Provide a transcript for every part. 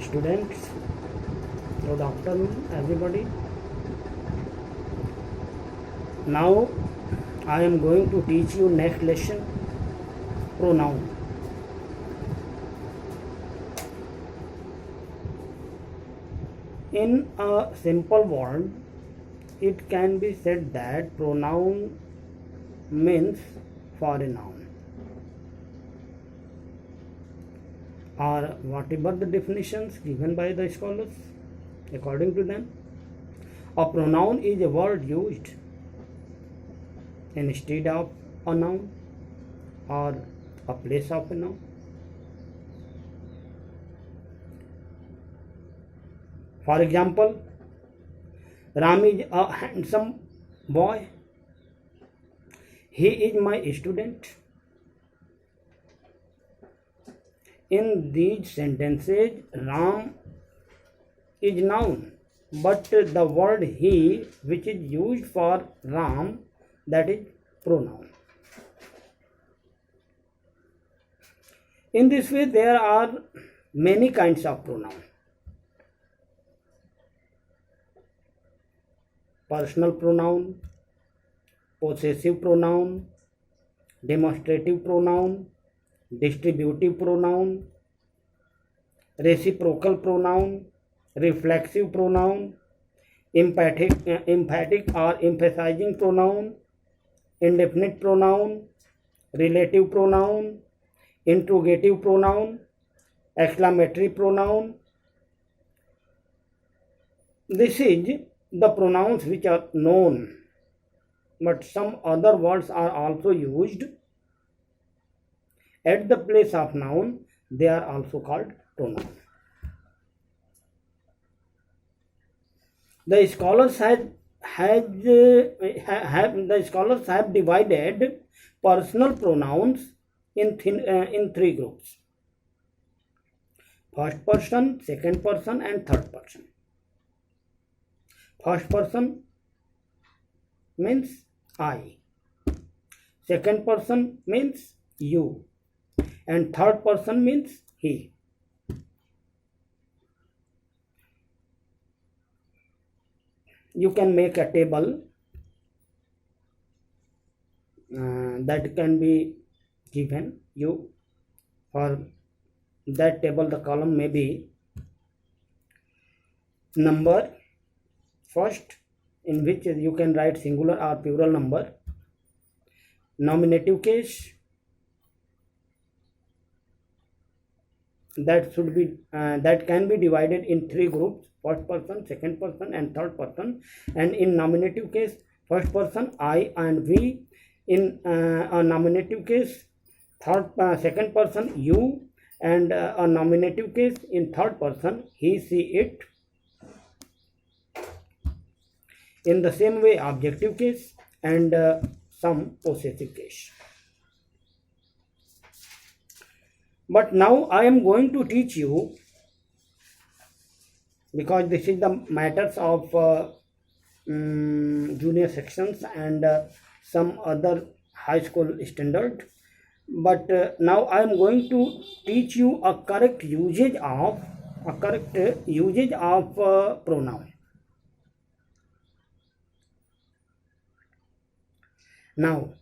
Students, good afternoon, everybody. Now I am going to teach you next lesson, pronoun. In a simple word, it can be said that pronoun means for a noun, or whatever the definitions given by the scholars. According to them, a pronoun is a word used instead of a noun or a place of a noun. For example, Ram is a handsome boy. He is my student. In these sentences, Ram is noun, but the word he, which is used for Ram, that is pronoun. In this way, there are many kinds of pronoun. Personal pronoun, possessive pronoun, demonstrative pronoun, distributive pronoun, reciprocal pronoun, reflexive pronoun, emphatic or emphasizing pronoun, indefinite pronoun, relative pronoun, interrogative pronoun, exclamatory pronoun. This is the pronouns which are known, but some other words are also used at the place of noun. They are also called pronoun. The scholars have divided personal pronouns in three groups: first person, second person, and third person. First person means I, second person means you, and third person means he. You can make a table that can be given you. For that table, the column may be number first, in which you can write singular or plural number. Nominative case, that can be divided in three groups: first person, second person, and third person. And in nominative case, first person I and we. In a nominative case, second person you, and a nominative case in third person he, she, it. In the same way, objective case and some possessive case. But now I am going to teach you, because this is the matters of junior sections and some other high school standard. But now I am going to teach you a correct usage of pronoun. Now,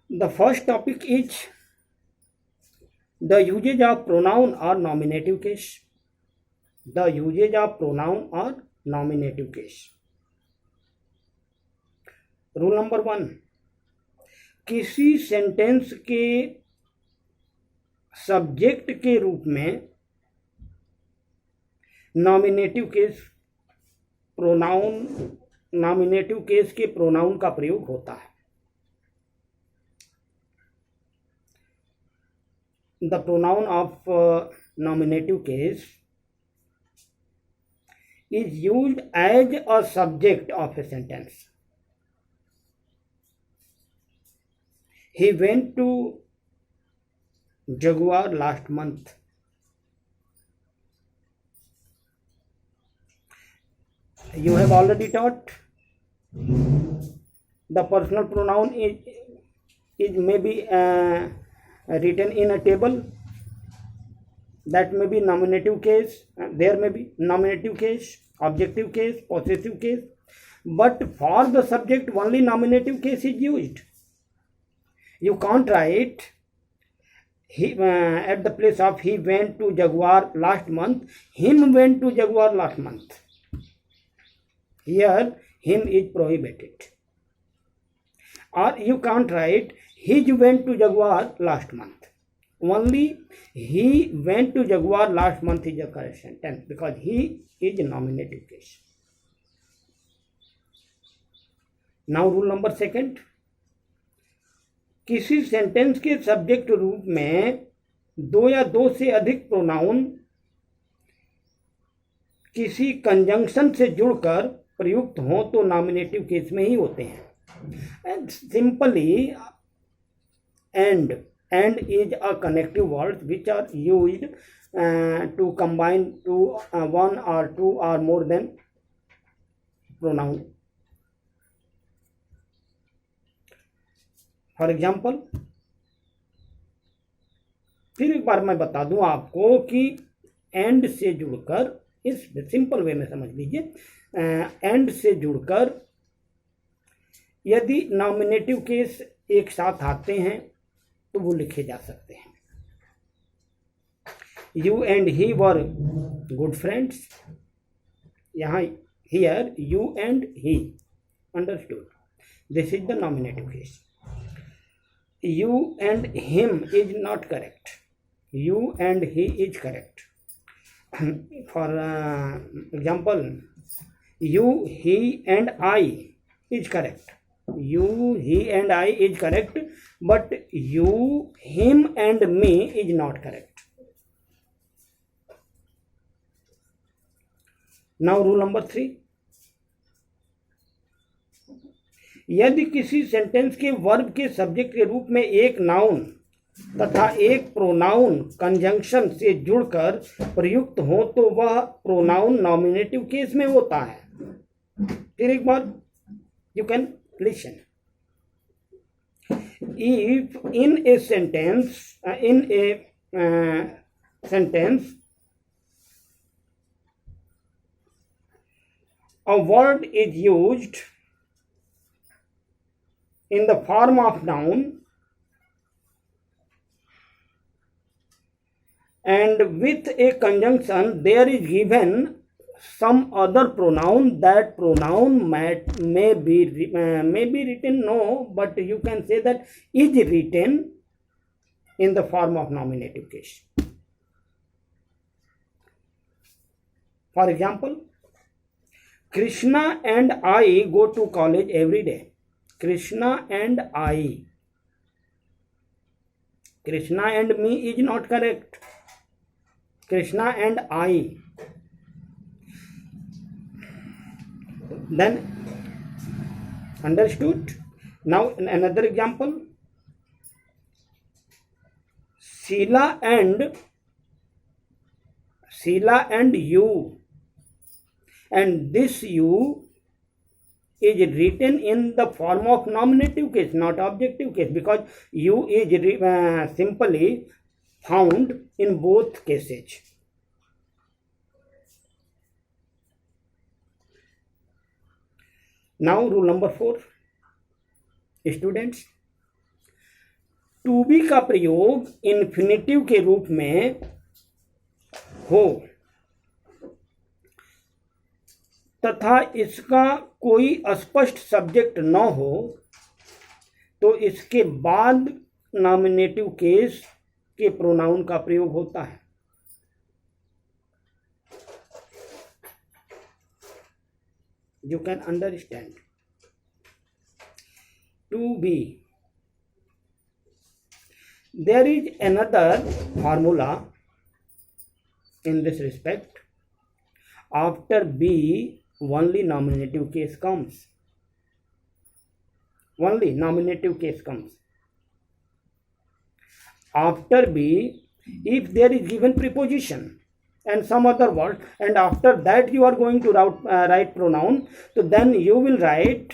the first topic is the usage of pronoun or nominative case. The usage of pronoun or nominative case. Rule number 1, किसी sentence के subject के रूप में nominative case के pronoun का प्रयोग होता है. The pronoun of nominative case is used as a subject of a sentence. He went to Jaguar last month. You have already taught the personal pronoun is maybe written in a table. that may be nominative case, there may be nominative case, objective case, possessive case, but for the subject only nominative case is used. You can't write he at the place of he went to Jaguar last month, him went to Jaguar last month. Here him is prohibited. Or you can't write he went to Jaguar last month. Only he went to Jaguar last month is a correct sentence because he is a nominative case. Now rule number second, किसी sentence के subject रूप में दो या दो से अधिक pronoun किसी कंजंक्शन से जुड़कर प्रयुक्त हो तो नॉमिनेटिव केस में ही होते हैं. Simply and is a connective word which are used to combine to one or two or more than pronoun. For example फिर एक बार मैं बता दूं आपको कि एंड से जुड़कर, इस सिंपल वे में समझ लीजिए, एंड से जुड़कर यदि नॉमिनेटिव केस एक साथ आते हैं तो वो लिखे जा सकते हैं. You and he were good friends. यहाँ here you and he, understood, this is the nominative case. You and him is not correct. You and he is correct. For example, you, he and I is correct. You, he and I is correct, but you, him and me is not correct. Now rule number 3. यदि किसी sentence के verb के subject के रूप में एक noun तथा एक प्रोनाउन कंजंक्शन से जुड़कर प्रयुक्त हो तो वह प्रोनाउन नॉमिनेटिव केस में होता है. फिर एक बार you can listen. If in a sentence a word is used in the form of noun and with a conjunction there is given some other pronoun, that pronoun may be written, no, but you can say that is written in the form of nominative case. For example, Krishna and I go to college every day. Krishna and I. Krishna and me is not correct. Krishna and I. Then, understood? Now another example. Sheila and you. And this you is written in the form of nominative case, not objective case, because you is simply found in both cases. Now rule number 4. Students, to be का प्रयोग infinitive के रूप में हो तथा इसका कोई स्पष्ट सब्जेक्ट न हो तो इसके बाद नॉमिनेटिव केस के प्रोनाउन का प्रयोग होता है. You can understand. To be. There is another formula in this respect. After be, only nominative case comes. Only nominative case comes. After be, if there is given preposition and some other word, and after that you are going to write pronoun, so then you will write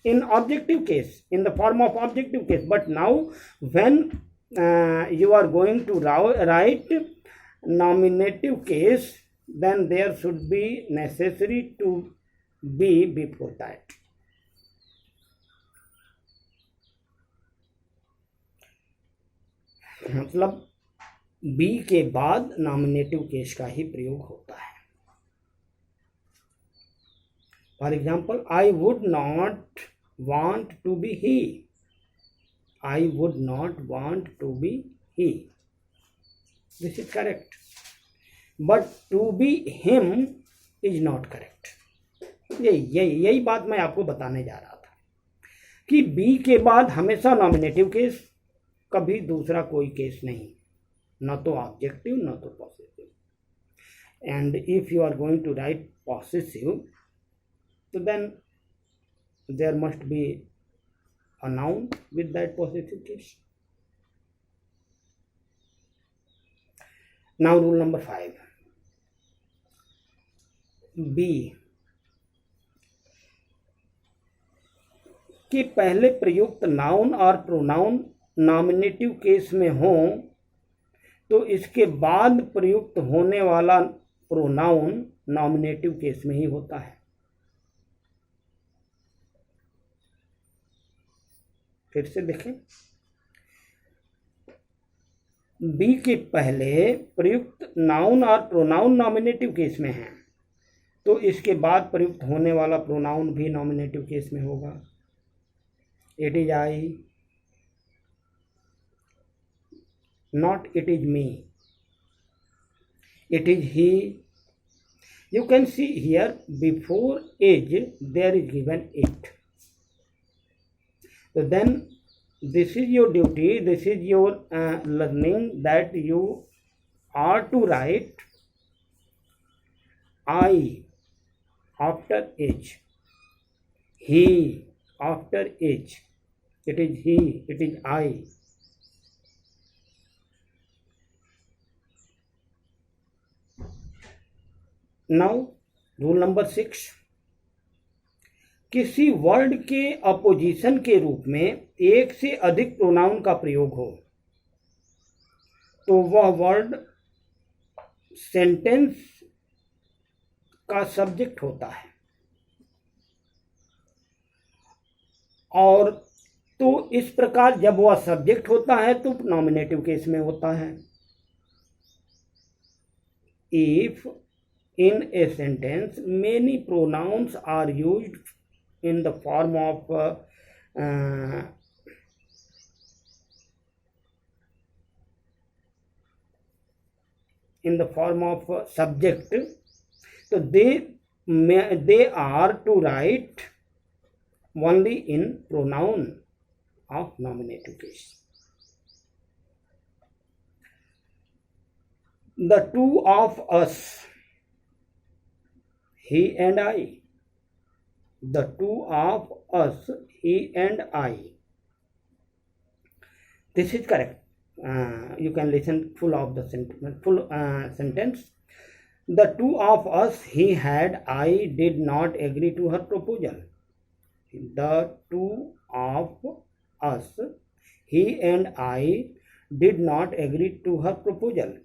in objective case, in the form of objective case. But now when you are going to write nominative case, then there should be necessary to be before that. मतलब be के बाद nominative case का ही प्रयोग होता है. For example, I would not want to be he. I would not want to be he. This is correct. But to be him is not correct. यही बात मैं आपको बताने जा रहा था कि बी के बाद हमेशा नॉमिनेटिव केस, कभी दूसरा कोई केस नहीं, न तो ऑब्जेक्टिव न तो possessive. And if you are going to write possessive, तो then there must be a noun with that possessive case. Now rule number 5. B कि पहले प्रयुक्त नाउन और प्रोनाउन नॉमिनेटिव केस में हो तो इसके बाद प्रयुक्त होने वाला प्रोनाउन नॉमिनेटिव केस में ही होता है. फिर से देखें, बी के पहले प्रयुक्त नाउन और प्रोनाउन नॉमिनेटिव केस में है तो इसके बाद प्रयुक्त होने वाला प्रोनाउन भी नॉमिनेटिव केस में होगा. It is I, not it is me. It is he. You can see here before is there is given it. So then this is your duty, this is your learning, that you are to write I after H, he after H. It is he, it is I. Now rule number 6. किसी word के opposition के रूप में एक से अधिक pronoun का प्रयोग हो तो वह वर्ड सेंटेंस का सब्जेक्ट होता है. और तो इस प्रकार जब वह सब्जेक्ट होता है तो नॉमिनेटिव केस में होता है. If in a sentence many pronouns are used in the form of subject, so they are to write only in pronoun of nominative case. The two of us, he and I. The two of us, he and I. This is correct. You can listen full of the sentence. The two of us, he had, I did not agree to her proposal. The two of us, he and I did not agree to her proposal.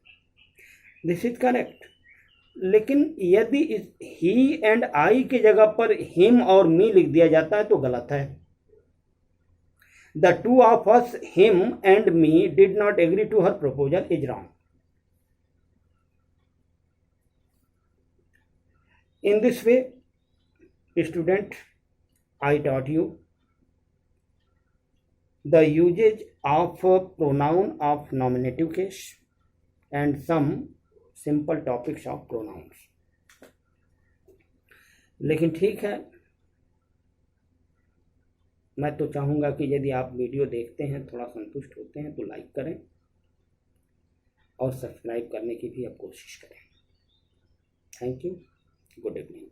This is correct. लेकिन यदि इस ही and I की जगह per him और मी लिख दिया जाता है तो गलत है. The two of us, him and me did not agree to her proposal is wrong. In this way student, I taught you the usages of pronoun of nominative case and some simple topics of pronouns. लेकिन ठीक है, मैं तो चाहूँगा कि यदि आप video देखते हैं, थोड़ा संतुष्ट होते हैं तो लाइक करें और सब्सक्राइब करने की भी आप कोशिश करें. Thank you. Good evening.